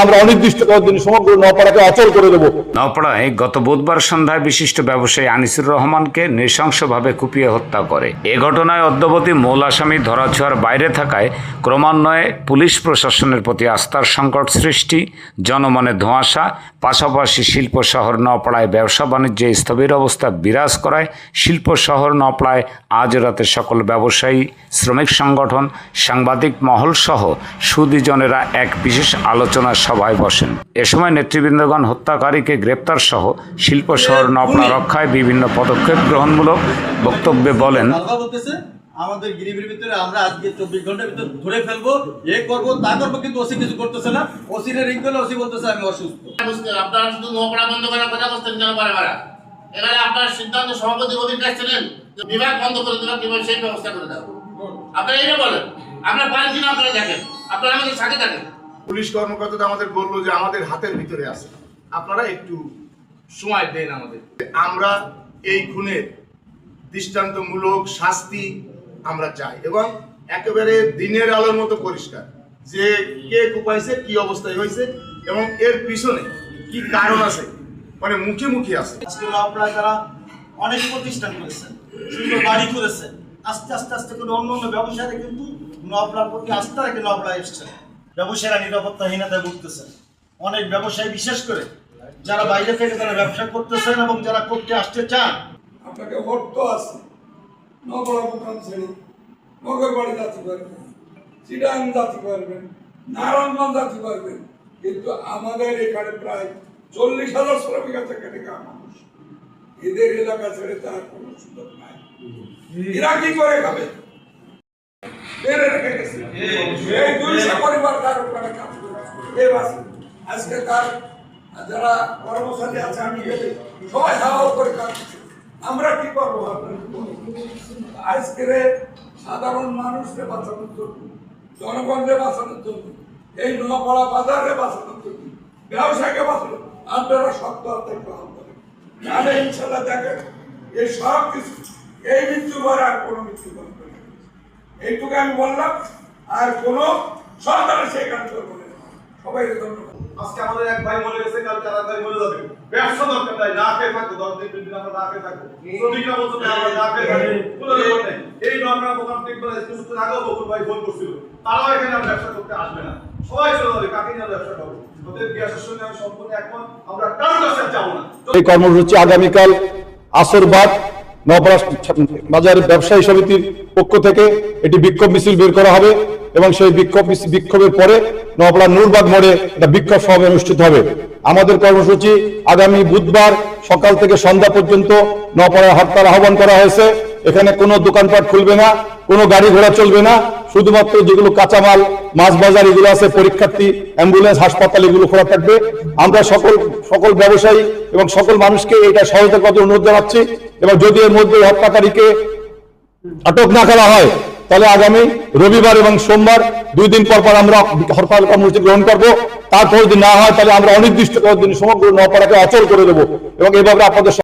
আমরা অনির্দিষ্টকালের জন্য সমগ্র নওপাড়াকে অচল করে দেব। নওপাড়ায় গত বুধবার সন্ধ্যায় বিশিষ্ট ব্যবসায়ী আনিসুর রহমানকে নৃশংসভাবে কুপিয়ে হত্যা করে। এ ঘটনায় অদ্যাবধি মূল আসামি ধরাছোঁয়ার বাইরে থাকায় ক্রমান্বয়ে পুলিশ প্রশাসনের প্রতি আস্থার সংকট সৃষ্টি, জনমনে ধোঁয়াশা, পাশাপাশি শিল্প শহর নওপাড়ায় ব্যবসা বাণিজ্যে স্থবির অবস্থা বিরাজ করায় শিল্প শহর নওপাড়ায় আজ রাতে সকল ব্যবসায়ী, শ্রমিক সংগঠন, সাংবাদিক মহল সহ সুধীজনেরা এক বিশেষ আলোচনা সভায় বসেন। এ সময় নেতৃবৃন্দগণ হত্যাকারীকে গ্রেপ্তার সহ শিল্প শহর নওপাড়া রক্ষায় বিভিন্ন পদক্ষেপ গ্রহণমূলক বক্তব্যে বলেন, আমাদের গিরিবির ভিতরে আমরা আজকে 24 ঘন্টার ভিতরে ধরে ফেলবো, এ করবো তা করবো, কিন্তু ওসি কিছু করতেছে না। ওসিরে রিং করলে ওসি বলতেছে আমি অসুস্থ। আপনারা শুধু নওপাড়া বন্ধ করার কথা বলছেন কেন বারবার? এবারে আপনার সিদ্ধান্ত সভাপতি অধীন ছিলেন বিভাগ বন্ধ করে দেবেন, কিভাবে সেই ব্যবস্থা করে দেবো আপনারা এটা বলেন। আমরা পারি কিনা আপনারা দেখেন, আপনারা আমাদের সাথে থাকেন। পুলিশ কর্মকর্তা আমাদের বললো যে আমাদের হাতের ভিতরে আছে, আপনারা একটু সময় দেন আমাদের। আমরা এই খুনের দৃষ্টান্তমূলক শাস্তি আমরা চাই এবং একেবারে দিনের আলোর মতো পরিষ্কার যে কে কুপাইছে, কি অবস্থায় হয়েছে এবং এর পিছনে কি কারণ আছে, মানে মুখে মুখে আছে। আজকে আপনারা যারা অনেক প্রতিষ্ঠান করেছেন, সুন্দর বাড়ি করেছেন, আস্তে আস্তে আস্তে করে অন্য অন্য ব্যবসায়ীরা কিন্তু নওপাড়ার প্রতি আস্থা রেখে নওপাড়া এসছেন। ব্যবসায়ীরা নিরাপত্তাহীনতায় ভুগতেছেন। অনেক ব্যবসায়ী বিশেষ করে যারা বাইরে থেকে তারা ব্যবসা করতেছেন এবং যারা করতে আসতে চান, আপনাকে অর্থ আছে, নগর দোকান ছেড়ে নগর বাড়ি যাতে পারবেন, চিটাং যাতে পারবেন, নারায়ণগঞ্জ যাতে পারবেন, কিন্তু আমাদের এখানে প্রায় 40,000 শ্রমিক আছে মানুষ, এদের এলাকা ছেড়ে তার কোনো সুযোগ নাই। এরা কি করে খাবে? এই 200 পরিবার তার উপরে কাজ করে। আজকে তার যারা কর্মচারী আছে, আমি গেলে সবাই হাওয়া করে কাজ করছে। আমরা কি করবো? আজকের সাধারণ মানুষকে বাঁচানোর জন্য, জনগণকে বাঁচানোর জন্য, এই নওপাড়া বাজারে বাঁচানোর জন্য, ব্যবসায়কে বাঁচানো, আপনারা শক্ত হাতে গ্রহণ করেন। তাহলে ইনশাল্লাহ দেখেন এই সব কিছু, এই মৃত্যু করে আর কোনো মৃত্যু করে এইটুকু আমি বললাম। আর কোনো সরকারের সেই কাজ করবো না। সবাই ধন্যবাদ। আজকে আমাদের এক ভাই মরে গেছে, কালকে আর এক ভাই মরে যাবে। ব্যবসা দরকার নাই, না খেয়ে থাকবো, 10 দিন আমরা না খেয়ে থাকবো। শ্রমিকরা বলছে আমরা না খেয়ে থাকবো, কোনো ব্যাপার নেই। এই নওপাড়া দোকান ঠিক করে কিছুদিন আগেও বকুল ভাই ফোন করছিল, তারাও এখানে আর ব্যবসা করতে আসবে না, সবাই চলে যাবে। কাকে নিয়ে ব্যবসা করবো? ওদের গ্যাসের সঙ্গে আমি সম্পূর্ণ একমত। আমরা কারোর কাছে যাবো না। এই কর্মসূচি আগামীকাল আসর বাদ নওপাড়া বাজার ব্যবসায়ী সমিতির পক্ষ থেকে এটি বিক্ষোভ মিছিল বের করা হবে এবং সেই বিক্ষোভের পরে নওপাড়া নূরবাগ মোড়ে একটা বিক্ষোভ সভা অনুষ্ঠিত হবে। আমাদের কর্মসূচি আগামী বুধবার সকাল থেকে সন্ধ্যা পর্যন্ত নওপাড়ায় হরতাল আহ্বান করা হয়েছে। এখানে কোনো দোকানপাট খুলবে না, কোনো গাড়ি ঘোড়া চলবে না, শুধুমাত্র যেগুলো কাঁচামাল, মাছ বাজার এগুলো আছে, পরীক্ষার্থী, অ্যাম্বুলেন্স, হাসপাতাল এগুলো খোলা থাকবে। আমরা সকল ব্যবসায়ী এবং সকল মানুষকে এটা সহযোগিতা করতে অনুরোধ জানাচ্ছি এবং যদি এর মধ্যে হত্যাকারীকে আটক না করা হয় তাহলে আগামী রবিবার এবং সোমবার 2 দিন পর আমরা হরতাল কর্মসূচি গ্রহণ করবো। তারপর যদি না হয় তাহলে আমরা অনির্দিষ্টকালের জন্য সমগ্র নওপাড়াকে অচল করে দেবো এবং এভাবে আপনাদের